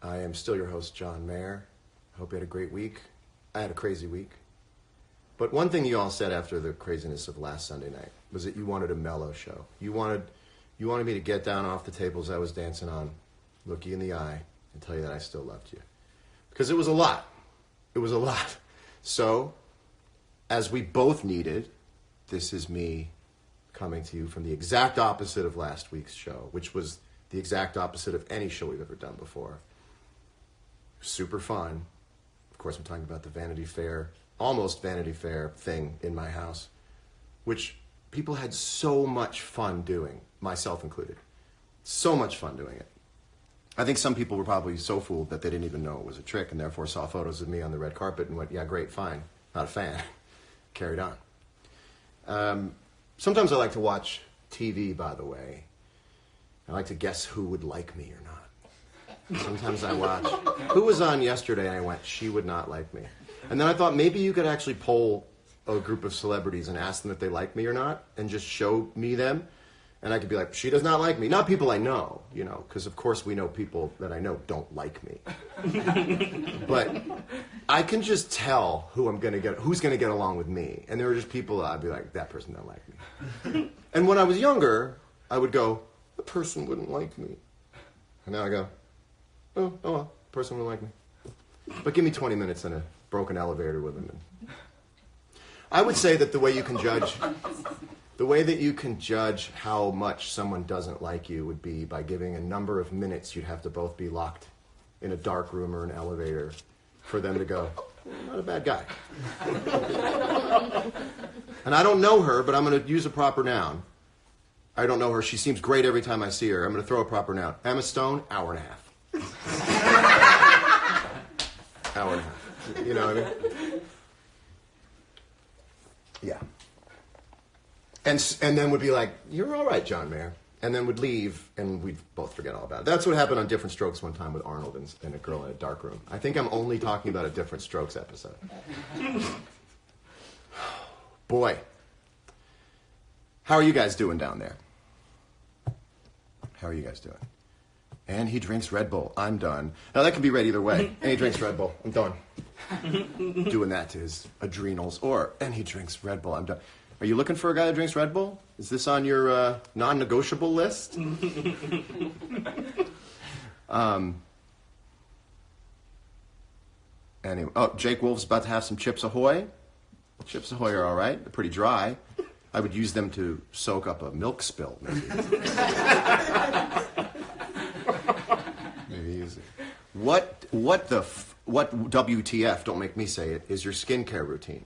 I am still your host, John Mayer. I hope you had a great week. I had a crazy week. But one thing you all said after the craziness of last Sunday night was that you wanted a mellow show. You wanted me to get down off the tables I was dancing on, look you in the eye, and tell you that I still loved you. Because it was a lot. It was a lot. So, as we both needed, this is me coming to you from the exact opposite of last week's show, which was the exact opposite of any show we've ever done before. Super fun. Of course, I'm talking about the Vanity Fair, almost Vanity Fair thing in my house, which people had so much fun doing, myself included. So much fun doing it. I think some people were probably so fooled that they didn't even know it was a trick and therefore saw photos of me on the red carpet and went, yeah, great, fine, not a fan. Carried on. Sometimes I like to watch TV, by the way. I like to guess who would like me or not. Sometimes I watch, who was on yesterday, and I went, she would not like me. And then I thought maybe you could actually poll a group of celebrities and ask them if they like me or not, and just show me them. And I could be like, she does not like me. Not people I know, you know, because of course we know people that I know don't like me. But I can just tell who's going to get along with me. And there are just people that I'd be like, that person don't like me. And when I was younger, I would go, the person wouldn't like me. And now I go, oh well, the person wouldn't like me. But give me 20 minutes in a broken elevator with them. And I would say that the way that you can judge how much someone doesn't like you would be by giving a number of minutes you'd have to both be locked in a dark room or an elevator for them to go, not a bad guy. And I don't know her, but I'm going to use a proper noun. I don't know her. She seems great every time I see her. I'm going to throw a proper noun. Emma Stone, hour and a half. Hour and a half. You know what I mean? Yeah. And then would be like, you're all right, John Mayer. And then would leave, and we'd both forget all about it. That's what happened on Different Strokes one time with Arnold and a girl in a dark room. I think I'm only talking about a Different Strokes episode. Boy. How are you guys doing down there? How are you guys doing? And he drinks Red Bull. I'm done. Now, that can be read either way. And he drinks Red Bull. I'm done. Doing that to his adrenals. And he drinks Red Bull. I'm done. Are you looking for a guy that drinks Red Bull? Is this on your non-negotiable list? Anyway, Jake Wolf's about to have some Chips Ahoy. Chips Ahoy are all right. They're pretty dry. I would use them to soak up a milk spill, maybe. Maybe use it. What WTF, don't make me say it, is your skincare routine?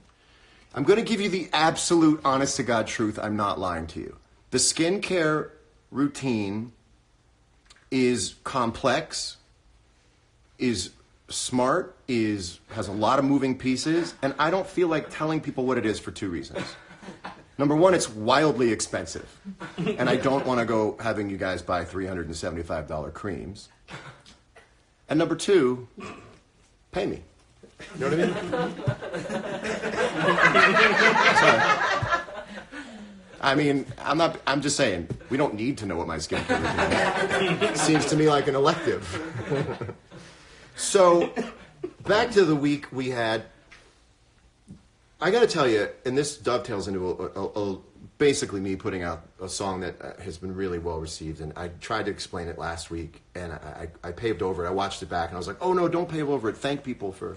I'm going to give you the absolute honest-to-God truth. I'm not lying to you. The skincare routine is complex, is smart, has a lot of moving pieces, and I don't feel like telling people what it is for two reasons. Number one, it's wildly expensive, and I don't want to go having you guys buy $375 creams. And number two, pay me. You know what I mean? Sorry. I mean, I'm just saying, we don't need to know what my skincare routine is. Seems to me like an elective. So, back to the week we had. I got to tell you, and this dovetails into basically me putting out a song that has been really well received, and I tried to explain it last week, and I paved over it. I watched it back, and I was like, oh no, don't pave over it. Thank people for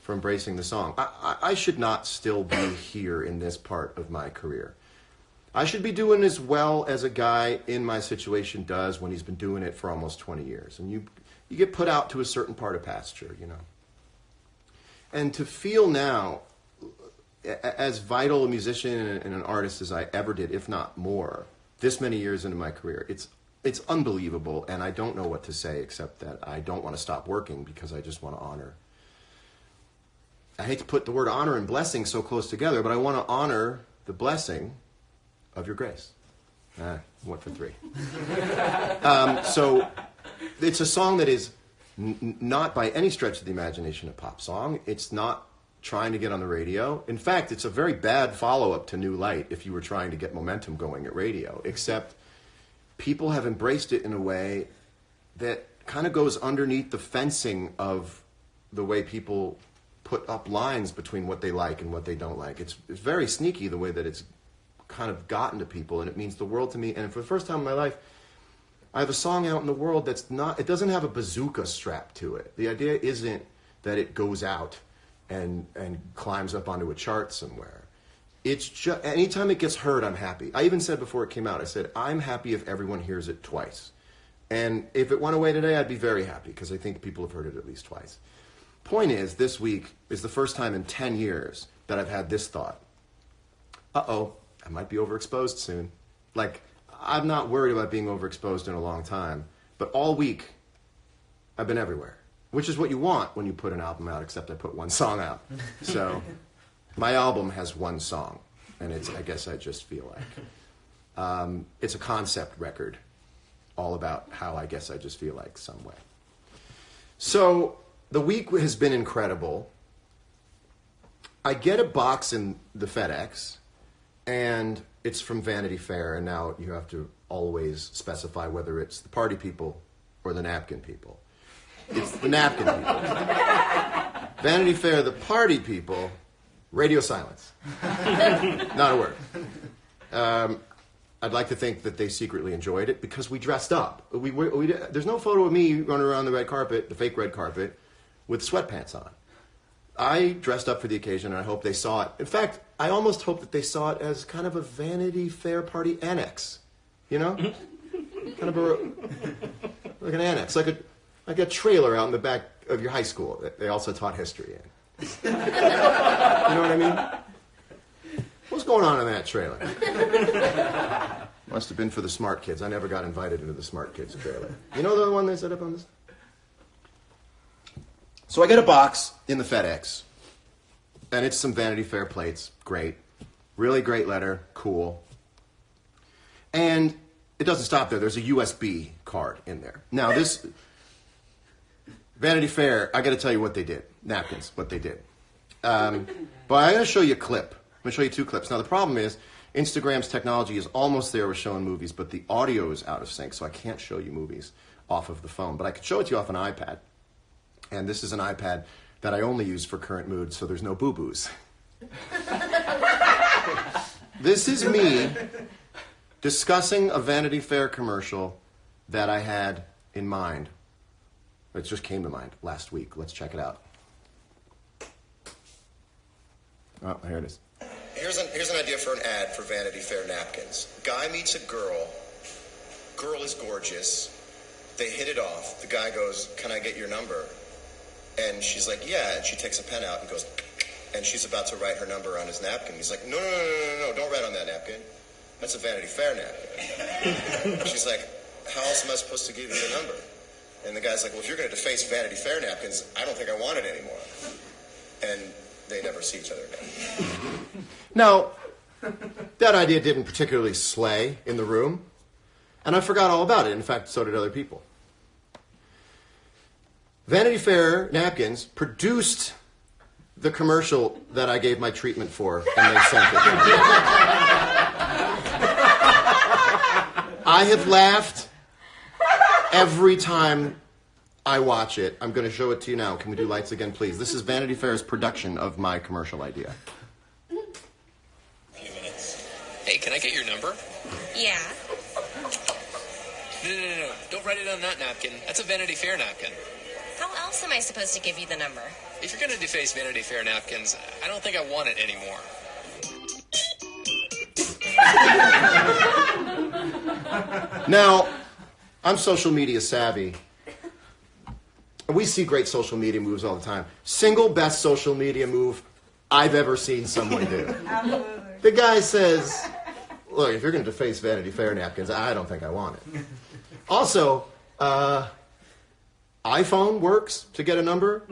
embracing the song. I should not still be here in this part of my career. I should be doing as well as a guy in my situation does when he's been doing it for almost 20 years. And you get put out to a certain part of pasture, you know. And to feel now, as vital a musician and an artist as I ever did, if not more, this many years into my career, it's unbelievable, and I don't know what to say except that I don't want to stop working because I just want to honor. I hate to put the word honor and blessing so close together, but I want to honor the blessing of your grace. One for three. So it's a song that is not by any stretch of the imagination a pop song. It's not trying to get on the radio. In fact, it's a very bad follow-up to New Light if you were trying to get momentum going at radio, except people have embraced it in a way that kind of goes underneath the fencing of the way people put up lines between what they like and what they don't like. It's very sneaky the way that it's kind of gotten to people, and it means the world to me. And for the first time in my life, I have a song out in the world that's not, it doesn't have a bazooka strapped to it. The idea isn't that it goes out and climbs up onto a chart somewhere. It's just, anytime it gets heard, I'm happy. I even said before it came out, I said, I'm happy if everyone hears it twice. And if it went away today, I'd be very happy, because I think people have heard it at least twice. Point is, this week is the first time in 10 years that I've had this thought. Uh-oh, I might be overexposed soon. Like, I'm not worried about being overexposed in a long time, but all week, I've been everywhere, which is what you want when you put an album out, except I put one song out. So my album has one song, and it's I Guess I Just Feel Like. It's a concept record, all about how I guess I just feel like some way. So the week has been incredible. I get a box in the FedEx, and it's from Vanity Fair, and now you have to always specify whether it's the party people or the napkin people. It's the napkin people. Vanity Fair, the party people, radio silence. Not a word. I'd like to think that they secretly enjoyed it because we dressed up. There's no photo of me running around the red carpet, the fake red carpet, with sweatpants on. I dressed up for the occasion, and I hope they saw it. In fact, I almost hope that they saw it as kind of a Vanity Fair party annex. You know? Kind of like an annex, like a trailer out in the back of your high school that they also taught history in. You know what I mean? What's going on in that trailer? Must have been for the smart kids. I never got invited into the smart kids trailer. You know the one they set up on this? So I get a box in the FedEx, and it's some Vanity Fair plates. Great. Really great letter. Cool. And it doesn't stop there. There's a USB card in there. Now, this Vanity Fair, I got to tell you what they did. Napkins, what they did. But I'm going to show you a clip. I'm going to show you two clips. Now, the problem is Instagram's technology is almost there with showing movies, but the audio is out of sync, so I can't show you movies off of the phone. But I could show it to you off an iPad. And this is an iPad that I only use for current mood, so there's no boo-boos. This is me discussing a Vanity Fair commercial that I had in mind. It just came to mind last week. Let's check it out. Oh, here it is. Here's an idea for an ad for Vanity Fair napkins. Guy meets a girl. Girl is gorgeous. They hit it off. The guy goes, "Can I get your number?" And she's like, "Yeah." And she takes a pen out and goes, and she's about to write her number on his napkin. He's like, No, don't write on that napkin. That's a Vanity Fair napkin. She's like, "How else am I supposed to give you the number?" And the guy's like, "Well, if you're going to deface Vanity Fair napkins, I don't think I want it anymore." And they never see each other again. Now, that idea didn't particularly slay in the room, and I forgot all about it. In fact, so did other people. Vanity Fair napkins produced the commercial that I gave my treatment for, and they sent it. I have laughed every time I watch it. I'm going to show it to you now. Can we do lights again, please? This is Vanity Fair's production of my commercial idea. A few minutes. Hey, can I get your number? Yeah. No. Don't write it on that napkin. That's a Vanity Fair napkin. How else am I supposed to give you the number? If you're going to deface Vanity Fair napkins, I don't think I want it anymore. Now, I'm social media savvy. We see great social media moves all the time. Single best social media move I've ever seen someone do. The guy says, "Look, if you're going to deface Vanity Fair napkins, I don't think I want it." Also, iPhone works to get a number,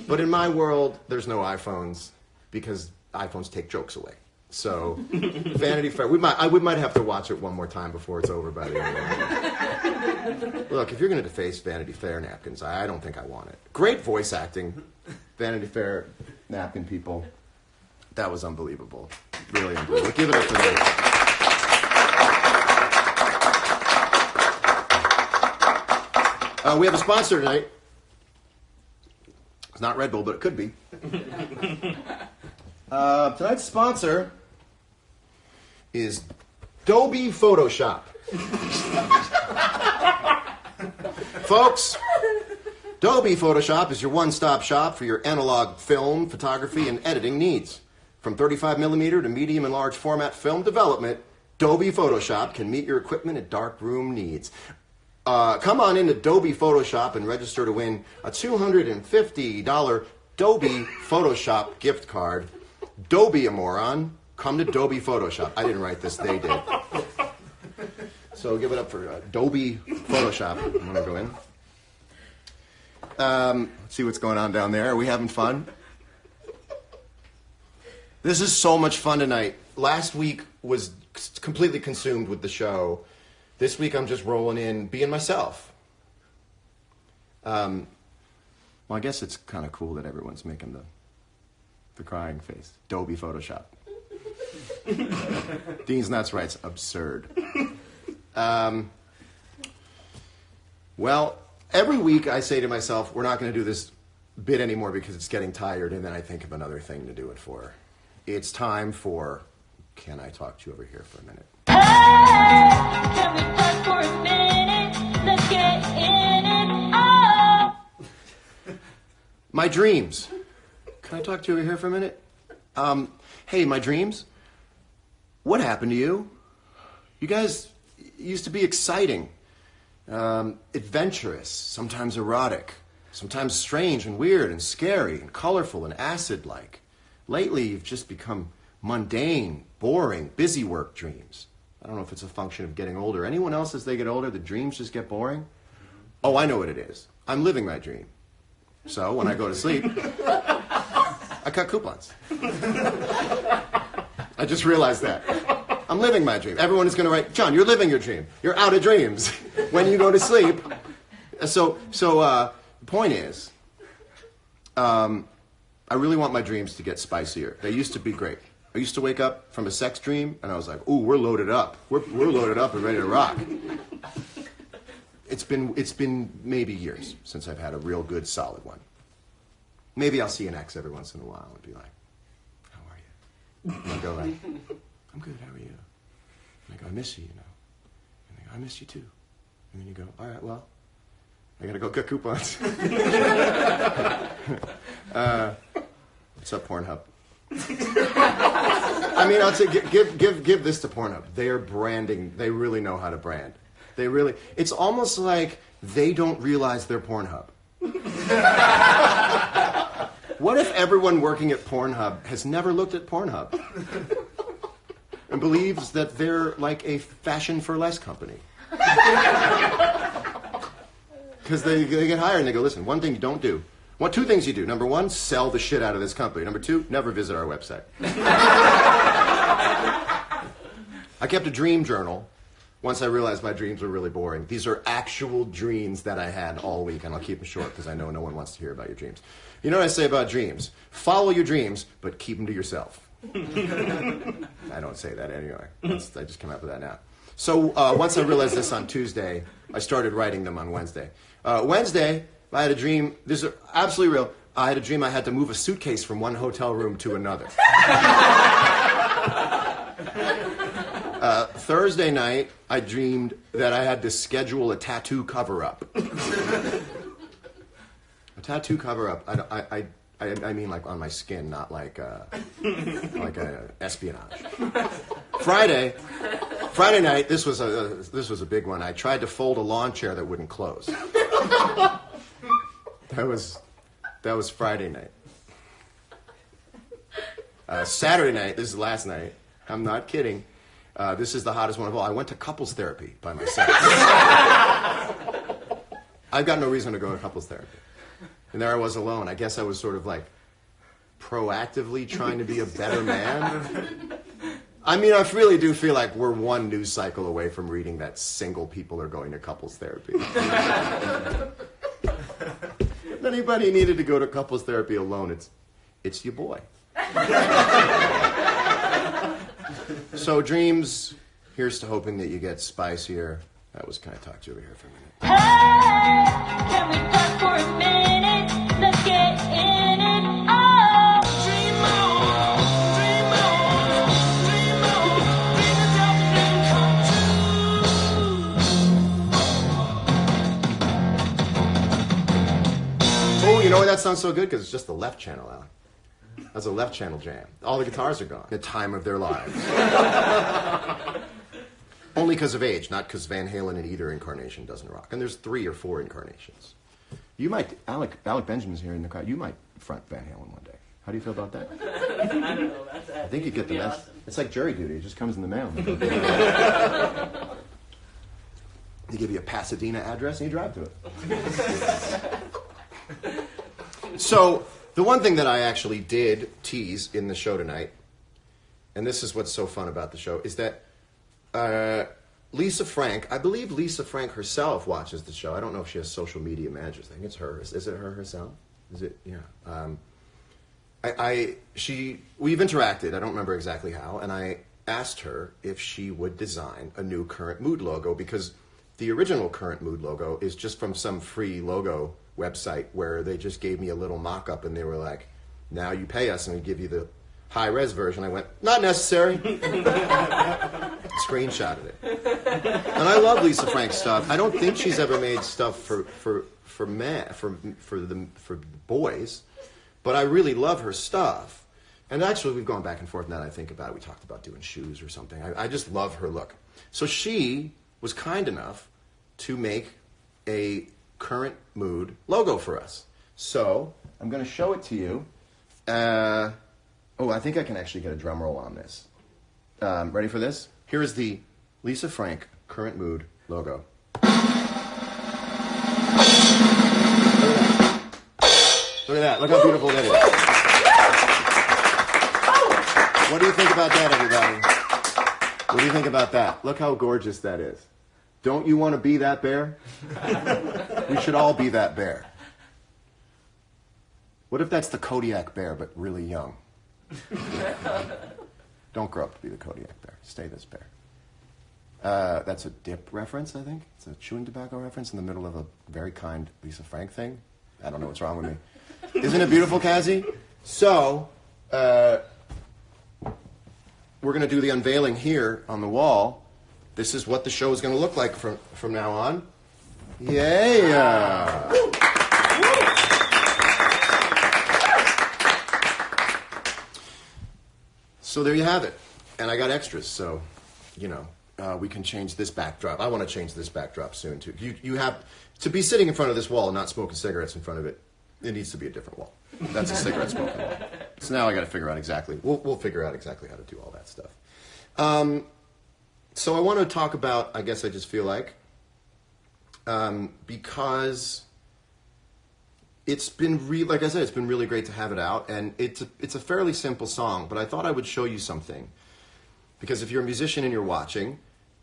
but in my world, there's no iPhones because iPhones take jokes away. So, Vanity Fair, we might have to watch it one more time before it's over by the end of the night. Look, if you're going to deface Vanity Fair napkins, I don't think I want it. Great voice acting, Vanity Fair napkin people. That was unbelievable. Really unbelievable. Give it up for them. We have a sponsor tonight. It's not Red Bull, but it could be. Tonight's sponsor is Adobe Photoshop. Folks, Adobe Photoshop is your one-stop shop for your analog film, photography, and editing needs. From 35mm to medium and large format film development, Adobe Photoshop can meet your equipment and darkroom needs. Come on into Adobe Photoshop and register to win a $250 Adobe Photoshop gift card. Adobe, a moron. Come to Adobe Photoshop. I didn't write this, they did. So give it up for Adobe Photoshop. I'm going to go in. Let's see what's going on down there. Are we having fun? This is so much fun tonight. Last week was completely consumed with the show. This week I'm just rolling in, being myself. Well, I guess it's kind of cool that everyone's making the crying face. Adobe Photoshop. Dean's Nuts writes, absurd. Well, every week I say to myself, we're not going to do this bit anymore because it's getting tired, and then I think of another thing to do it for. It's time for, can I talk to you over here for a minute? Hey, can we talk for a minute? Let's get in it. Oh. My dreams. Can I talk to you over here for a minute? Hey, my dreams. What happened to you? You guys used to be exciting, adventurous, sometimes erotic, sometimes strange and weird and scary and colorful and acid-like. Lately, you've just become mundane, boring, busy work dreams. I don't know if it's a function of getting older. Anyone else, as they get older, the dreams just get boring? Oh, I know what it is. I'm living my dream. So, when I go to sleep, I cut coupons. I just realized that. I'm living my dream. Everyone is going to write, John, you're living your dream. You're out of dreams when you go to sleep. So the point is, I really want my dreams to get spicier. They used to be great. I used to wake up from a sex dream, and I was like, ooh, we're loaded up. We're loaded up and ready to rock. It's been maybe years since I've had a real good, solid one. Maybe I'll see an ex every once in a while and be like, how are you? And I'll go like, I'm good, how are you? And I go, I miss you, you know. And they go, I miss you too. And then you go, all right, well, I gotta go cut coupons. What's up, Pornhub? I mean, I'll say, give this to Pornhub. They are branding. They really know how to brand. It's almost like they don't realize they're Pornhub. What if everyone working at Pornhub has never looked at Pornhub and believes that they're like a fashion for less company? Because they get hired and they go, listen, one thing you don't do. Well, two things you do. Number one, sell the shit out of this company. Number two, never visit our website. I kept a dream journal once I realized my dreams were really boring. These are actual dreams that I had all week, and I'll keep them short because I know no one wants to hear about your dreams. You know what I say about dreams? Follow your dreams, but keep them to yourself. I don't say that anyway. I just came up with that now. So once I realized this on Tuesday, I started writing them on Wednesday. Wednesday, I had a dream. This is absolutely real. I had a dream I had to move a suitcase from one hotel room to another. Thursday night, I dreamed that I had to schedule a tattoo cover-up. A tattoo cover-up. I mean like on my skin, not like a espionage. Friday night. This was a big one. I tried to fold a lawn chair that wouldn't close. That was Friday night. Saturday night. This is last night. I'm not kidding. This is the hottest one of all. I went to couples therapy by myself. I've got no reason to go to couples therapy. And there I was alone. I guess I was sort of like proactively trying to be a better man. I mean, I really do feel like we're one news cycle away from reading that single people are going to couples therapy. If anybody needed to go to couples therapy alone, it's your boy. So dreams, here's to hoping that you get spicier. That was Can I Talk to You Over Here for a minute? Hey. Can we talk for a minute? Let's get in it. Oh, dream on, dream on, dream on. Dream until the dream come true. Oh, you know why that sounds so good? Because it's just the left channel, Alan. That's a left channel jam. All the guitars are gone. The time of their lives. Only because of age, not because Van Halen in either incarnation doesn't rock. And there's 3 or 4 incarnations. You might, Alec Benjamin's here in the crowd. You might front Van Halen one day. How do you feel about that? I don't know about that. I think you get the mess. Awesome. It's like jury duty. It just comes in the mail. They give you a Pasadena address and you drive to it. So, the one thing that I actually did tease in the show tonight, and this is what's so fun about the show, is that Lisa Frank, I believe Lisa Frank herself watches the show. I don't know if she has social media managers. I think it's her. Is it her herself? Is it? Yeah. We've interacted. I don't remember exactly how, and I asked her if she would design a new Current Mood logo, because the original Current Mood logo is just from some free logo website where they just gave me a little mock-up and they were like, now you pay us and we give you the high-res version. I went, not necessary. Screenshotted it. And I love Lisa Frank's stuff. I don't think she's ever made stuff for boys, but I really love her stuff. And actually, we've gone back and forth now that I think about it. We talked about doing shoes or something. I just love her look. So she was kind enough to make a Current Mood logo for us. So I'm going to show it to you. I think I can actually get a drum roll on this. Ready for this? Here is the Lisa Frank Current Mood logo. Look at that. Look how beautiful that is. What do you think about that, everybody? What do you think about that? Look how gorgeous that is. Don't you want to be that bear? We should all be that bear. What if that's the Kodiak bear, but really young? Don't grow up to be the Kodiak bear. Stay this bear. That's a dip reference, I think. It's a chewing tobacco reference in the middle of a very kind Lisa Frank thing. I don't know what's wrong with me. Isn't it beautiful, Cassie? So, we're going to do the unveiling here on the wall. This is what the show is going to look like from now on. Yeah. So there you have it. And I got extras, so, we can change this backdrop. I want to change this backdrop soon, too. You have to be sitting in front of this wall and not smoking cigarettes in front of it. It needs to be a different wall. That's a cigarette smoking wall. So now I got to figure out exactly. We'll figure out exactly how to do all that stuff. So I want to talk about, I guess I just feel like, because it's been like I said, it's been really great to have it out, and it's a fairly simple song, but I thought I would show you something, because if you're a musician and you're watching,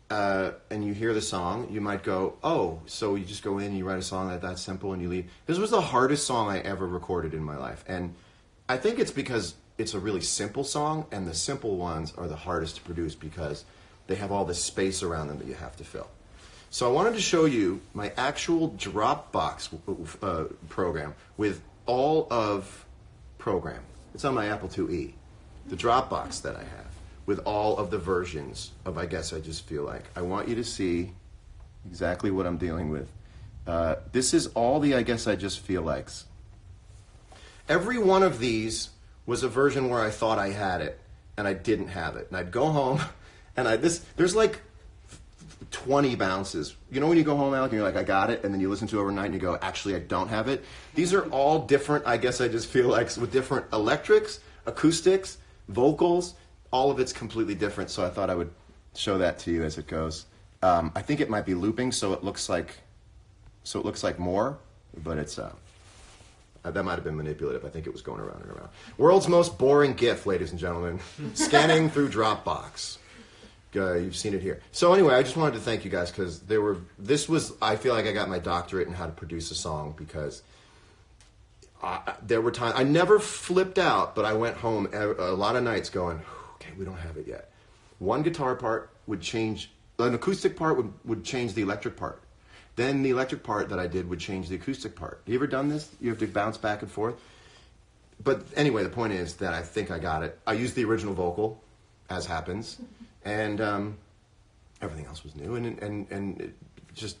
and you hear the song, you might go, oh, so you just go in and you write a song that's simple and you leave. This was the hardest song I ever recorded in my life, and I think it's because it's a really simple song, and the simple ones are the hardest to produce because they have all this space around them that you have to fill. So I wanted to show you my actual Dropbox program with all of program. It's on my Apple IIe. The Dropbox that I have with all of the versions of I Guess I Just Feel Like. I want you to see exactly what I'm dealing with. This is all the I Guess I Just Feel Likes. Every one of these was a version where I thought I had it and I didn't have it. And I'd go home and there's like 20 bounces. You know when you go home, Alec, and you're like, I got it, and then you listen to it overnight and you go, actually, I don't have it? These are all different, I Guess I Just Feel Like, with different electrics, acoustics, vocals. All of it's completely different, so I thought I would show that to you as it goes. I think it might be looping, so it looks like more, but it's that might have been manipulative. I think it was going around and around. World's most boring GIF, ladies and gentlemen. Scanning through Dropbox. You've seen it here. So anyway, I just wanted to thank you guys because I feel like I got my doctorate in how to produce a song because there were times, I never flipped out, but I went home a lot of nights going, okay, we don't have it yet. One guitar part would change, an acoustic part would change the electric part. Then the electric part that I did would change the acoustic part. You ever done this? You have to bounce back and forth? But anyway, the point is that I think I got it. I used the original vocal, as happens, and everything else was new. And it just,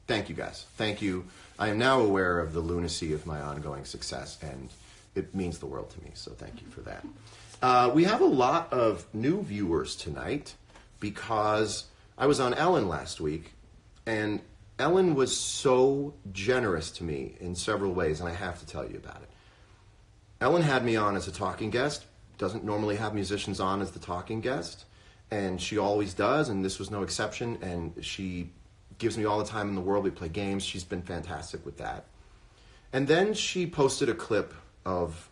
thank you guys. Thank you. I am now aware of the lunacy of my ongoing success, and it means the world to me, so thank you for that. We have a lot of new viewers tonight because I was on Ellen last week, and Ellen was so generous to me in several ways, and I have to tell you about it. Ellen had me on as a talking guest, doesn't normally have musicians on as the talking guest, and she always does, and this was no exception, and she gives me all the time in the world. We play games. She's been fantastic with that. And then she posted a clip of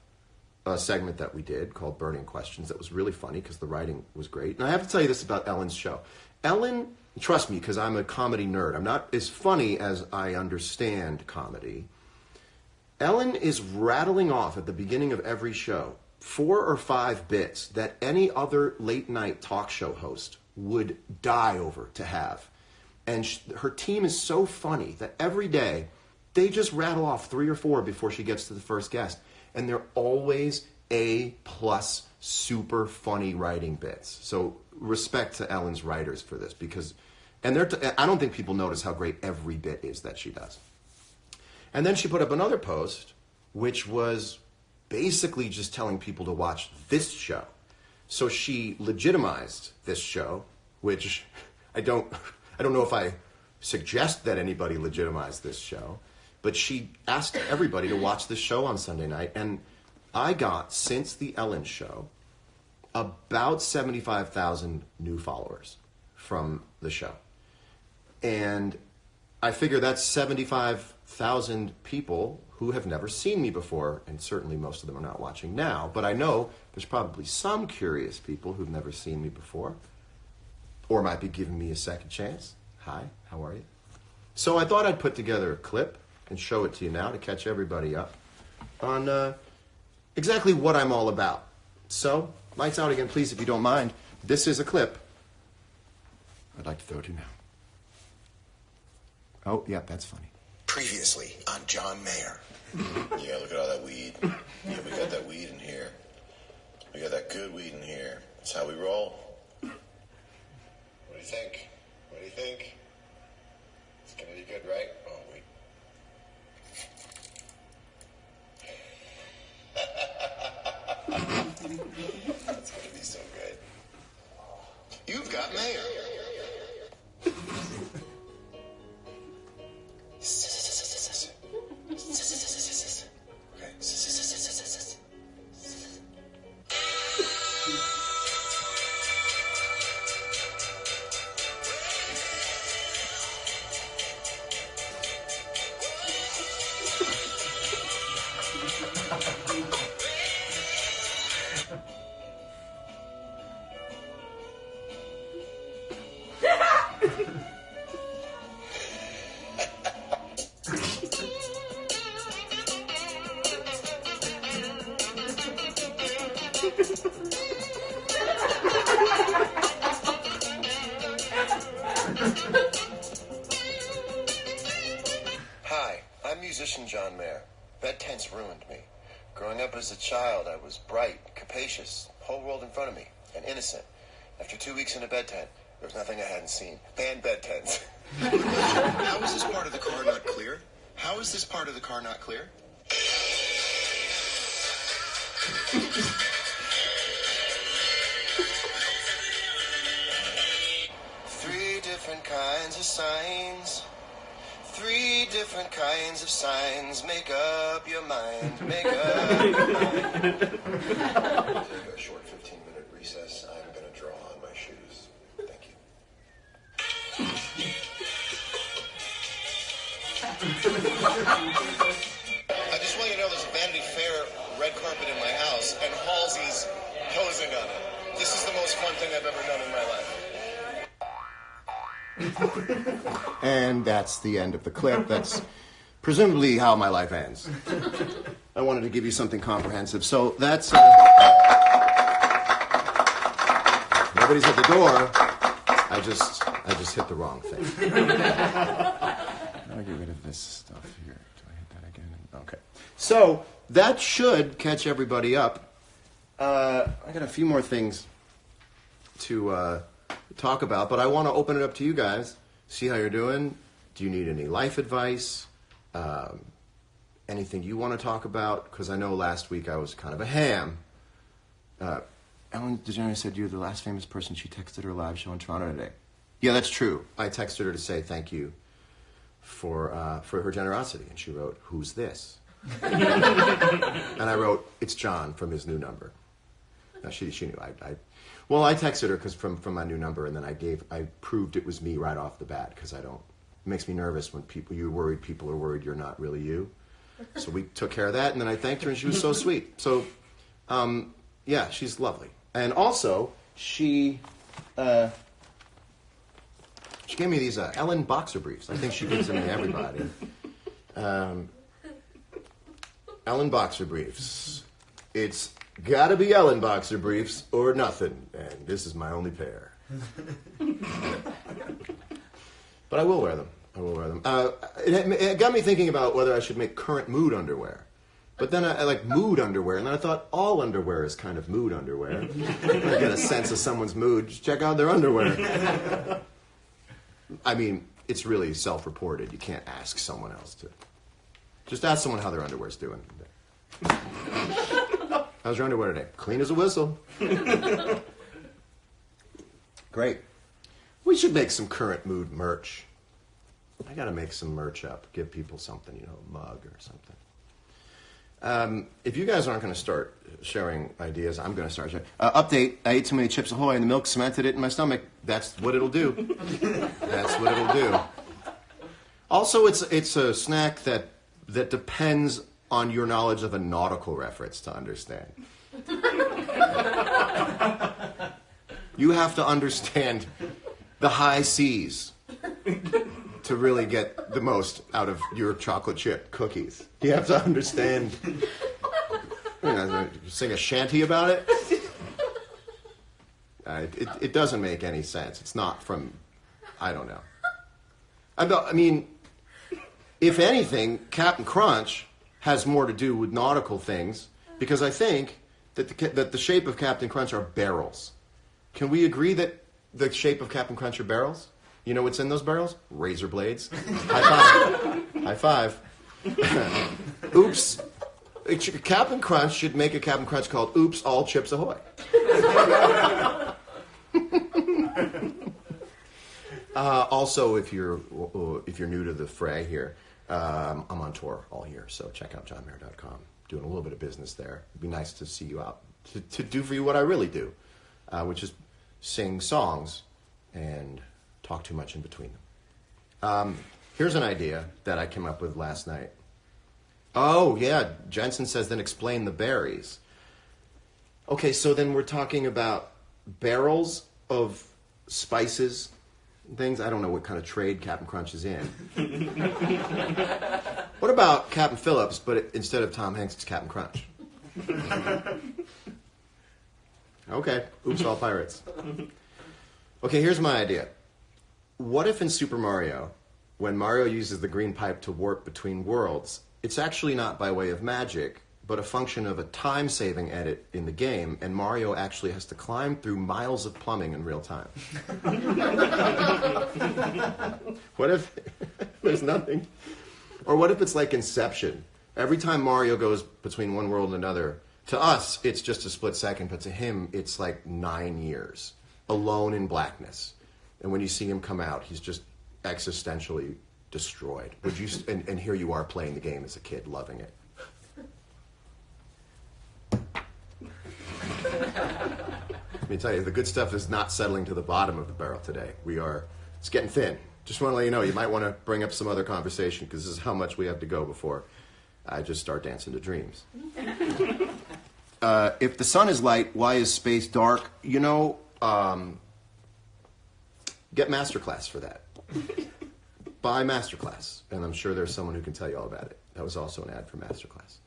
a segment that we did called Burning Questions that was really funny because the writing was great. And I have to tell you this about Ellen's show. Ellen, trust me, because I'm a comedy nerd. I'm not as funny as I understand comedy. Ellen is rattling off at the beginning of every show 4 or 5 bits that any other late night talk show host would die over to have. And her team is so funny that every day they just rattle off 3 or 4 before she gets to the first guest. And they're always A+ super funny writing bits. So respect to Ellen's writers for this because, and I don't think people notice how great every bit is that she does. And then she put up another post, which was basically just telling people to watch this show. So she legitimized this show, which I don't know if I suggest that anybody legitimize this show, but she asked everybody to watch this show on Sunday night, and I got, since the Ellen show, about 75,000 new followers from the show. And I figure that's 75,000 people who have never seen me before, and certainly most of them are not watching now, but I know there's probably some curious people who've never seen me before, or might be giving me a second chance. Hi, how are you? So I thought I'd put together a clip and show it to you now to catch everybody up on exactly what I'm all about. So, lights out again, please, if you don't mind. This is a clip I'd like to throw to you now. Oh, yeah, that's funny. Previously on John Mayer. Yeah, look at all that weed. Yeah, we got that weed in here. We got that good weed in here. That's how we roll. What do you think? What do you think? It's gonna be good, right? Oh, wait. That's gonna be so good. You've got Mayer. Hi, I'm musician John Mayer. Bedtents ruined me. Growing up as a child, I was bright, capacious, whole world in front of me, and innocent. After 2 weeks in a bed tent, there was nothing I hadn't seen. Ban bed tents. How is this part of the car not clear? How is this part of the car not clear? Three different kinds of signs. 3 different kinds of signs. Make up your mind. Make up your mind. Take a short 15-minute recess. I'm going to draw on my shoes. Thank you. I just want you to know there's a Vanity Fair red carpet in my house, and Halsey's posing on it. This is the most fun thing I've ever done in my life. And that's the end of the clip. That's presumably how my life ends. I wanted to give you something comprehensive. So that's... nobody's at the door. I just hit the wrong thing. to get rid of this stuff here. Do I hit that again? Okay. So that should catch everybody up. I got a few more things to talk about, but I want to open it up to you guys. See how you're doing. Do you need any life advice? Anything you want to talk about? Because I know last week I was kind of a ham. Ellen DeGeneres said you're the last famous person she texted her live show in Toronto today. Yeah, that's true. I texted her to say thank you for her generosity, and she wrote, "Who's this?" And I wrote, "It's John from his new number." Now she knew. I texted her because from my new number, and then I proved it was me right off the bat because it makes me nervous when you're worried people are worried you're not really you. So we took care of that, and then I thanked her, and she was so sweet. So, yeah, she's lovely. And also, she gave me these Ellen boxer briefs. I think she gives them to everybody. Ellen boxer briefs. It's gotta be Ellen boxer briefs or nothing, and this is my only pair. But I will wear them. It got me thinking about whether I should make current mood underwear. But then I like mood underwear, and then I thought all underwear is kind of mood underwear. I get a sense of someone's mood, just check out their underwear. I mean, it's really self-reported. You can't ask someone else to. Just ask someone how their underwear's doing. How's your underwear today? Clean as a whistle. Great. We should make some current mood merch. I gotta make some merch up. Give people something, a mug or something. If you guys aren't going to start sharing ideas, I'm going to start sharing. Update, I ate too many Chips Ahoy and the milk cemented it in my stomach. That's what it'll do. That's what it'll do. Also, it's a snack that depends on your knowledge of a nautical reference to understand. You have to understand the high seas to really get the most out of your chocolate chip cookies. You have to understand. Sing a shanty about it. It doesn't make any sense. It's not from, I don't know. I mean, if anything, Captain Crunch has more to do with nautical things because I think that the shape of Captain Crunch are barrels. Can we agree that the shape of Captain Crunch are barrels? You know what's in those barrels? Razor blades. High five. Oops. Captain Crunch should make a Captain Crunch called Oops, All Chips Ahoy. Also, if you're new to the fray here, I'm on tour all year, so check out johnmayer.com. Doing a little bit of business there. It'd be nice to see you out, to do for you what I really do, which is sing songs and talk too much in between them. Here's an idea that I came up with last night. Oh, yeah, Jensen says then explain the berries. Okay, so then we're talking about barrels of spices and things. I don't know what kind of trade Captain Crunch is in. What about Captain Phillips, but instead of Tom Hanks, it's Captain Crunch? Okay, oops, all pirates. Okay, here's my idea. What if in Super Mario, when Mario uses the green pipe to warp between worlds, it's actually not by way of magic, but a function of a time-saving edit in the game, and Mario actually has to climb through miles of plumbing in real time? What if there's nothing? Or what if it's like Inception? Every time Mario goes between one world and another, to us, it's just a split second, but to him, it's like 9 years, alone in blackness. And when you see him come out, he's just existentially destroyed. Would you? And here you are playing the game as a kid, loving it. Let me tell you, the good stuff is not settling to the bottom of the barrel today. It's getting thin. Just want to let you know, you might want to bring up some other conversation because this is how much we have to go before I just start dancing to dreams. If the sun is light, why is space dark? Get Masterclass for that. Buy Masterclass. And I'm sure there's someone who can tell you all about it. That was also an ad for Masterclass.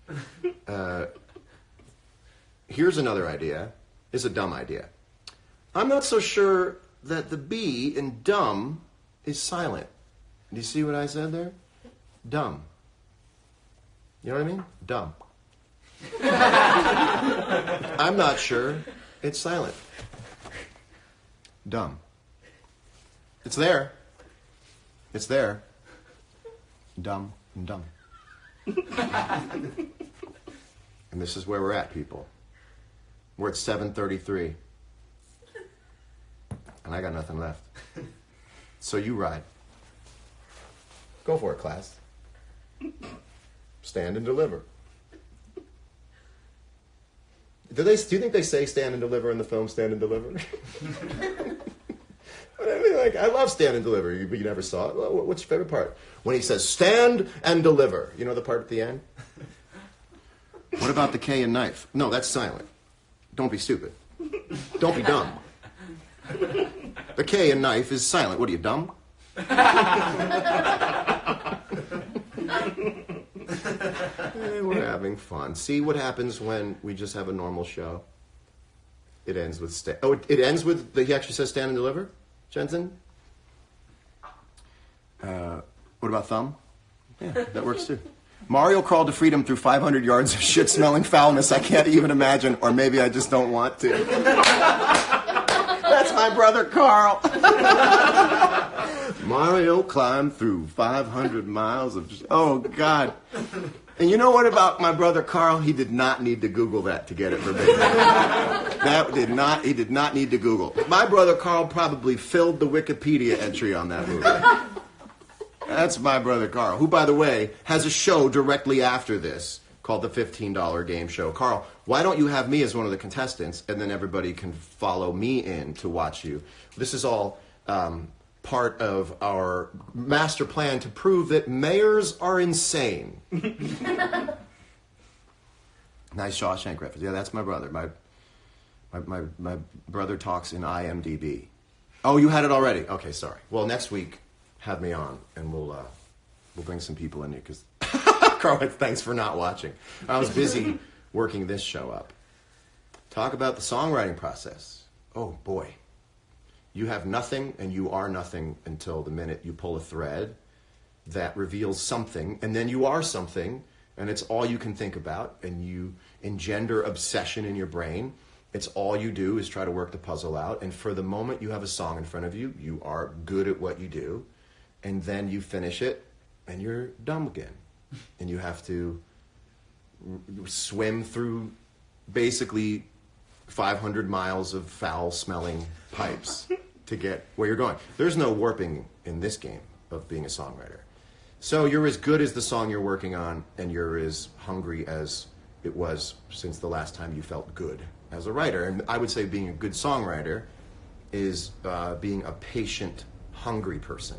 Here's another idea. It's a dumb idea. I'm not so sure that the B in dumb is silent. Do you see what I said there? dumb. You know what I mean? Dumb. I'm not sure. It's silent. Dumb. It's there. It's there. Dumb and dumb. And this is where we're at, people. We're at 7:33. And I got nothing left. So you ride. Go for it, class. Stand and deliver. Do you think they say stand and deliver in the film Stand and Deliver? I mean, like, I love Stand and Deliver. You never saw it. Well, what's your favorite part? When he says stand and deliver. You know the part at the end? What about the K and knife? No, that's silent. Don't be stupid. Don't be dumb. The K and knife is silent. What are you, dumb? We're having fun. See what happens when we just have a normal show? It ends with it ends with he actually says stand and deliver, Jensen? What about thumb? Yeah, that works too. Mario crawled to freedom through 500 yards of shit-smelling foulness I can't even imagine, or maybe I just don't want to. That's my brother Carl. Mario climbed through 500 miles of... Oh, God. And you know what about my brother Carl? He did not need to Google that to get it verbatim. He did not need to Google. My brother Carl probably filled the Wikipedia entry on that movie. That's my brother Carl, who, by the way, has a show directly after this called the $15 Game Show. Carl, why don't you have me as one of the contestants, and then everybody can follow me in to watch you? This is all part of our master plan to prove that mayors are insane. Nice Shawshank reference. Yeah, that's my brother. My brother talks in IMDb. Oh, you had it already? Okay, sorry. Well, next week, have me on, and we'll bring some people in here, because... Carl, thanks for not watching. I was busy working this show up. Talk about the songwriting process. Oh, boy. You have nothing, and you are nothing until the minute you pull a thread that reveals something, and then you are something, and it's all you can think about, and you engender obsession in your brain. It's all you do is try to work the puzzle out, and for the moment you have a song in front of you, you are good at what you do, and then you finish it, and you're dumb again. And you have to swim through basically 500 miles of foul-smelling pipes to get where you're going. There's no warping in this game of being a songwriter. So you're as good as the song you're working on, and you're as hungry as it was since the last time you felt good as a writer. And I would say being a good songwriter is being a patient, hungry person.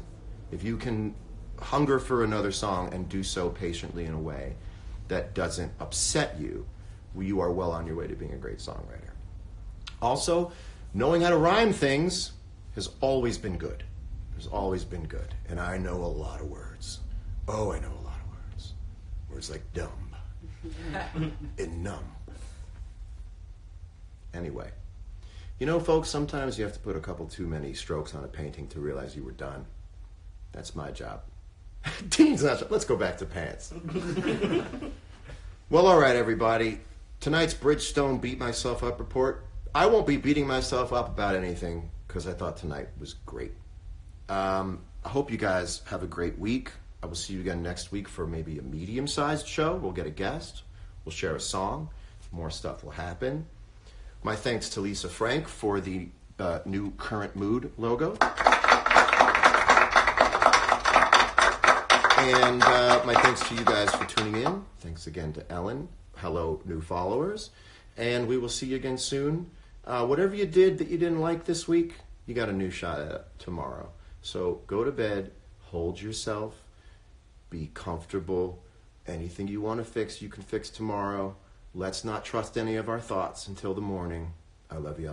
If you can hunger for another song and do so patiently in a way that doesn't upset you, you are well on your way to being a great songwriter. Also, knowing how to rhyme things has always been good. Has always been good. And I know a lot of words. Oh, I know a lot of words. Words like dumb and numb. Anyway. You know, folks, sometimes you have to put a couple too many strokes on a painting to realize you were done. That's my job. Dean's not. Let's go back to pants. Well, all right, everybody. Tonight's Bridgestone Beat Myself Up report. I won't be beating myself up about anything because I thought tonight was great. I hope you guys have a great week. I will see you again next week for maybe a medium-sized show. We'll get a guest. We'll share a song. More stuff will happen. My thanks to Lisa Frank for the new Current Mood logo. And my thanks to you guys for tuning in. Thanks again to Ellen. Hello, new followers. And we will see you again soon. Whatever you did that you didn't like this week, you got a new shot at it tomorrow. So go to bed, hold yourself, be comfortable. Anything you want to fix, you can fix tomorrow. Let's not trust any of our thoughts until the morning. I love you.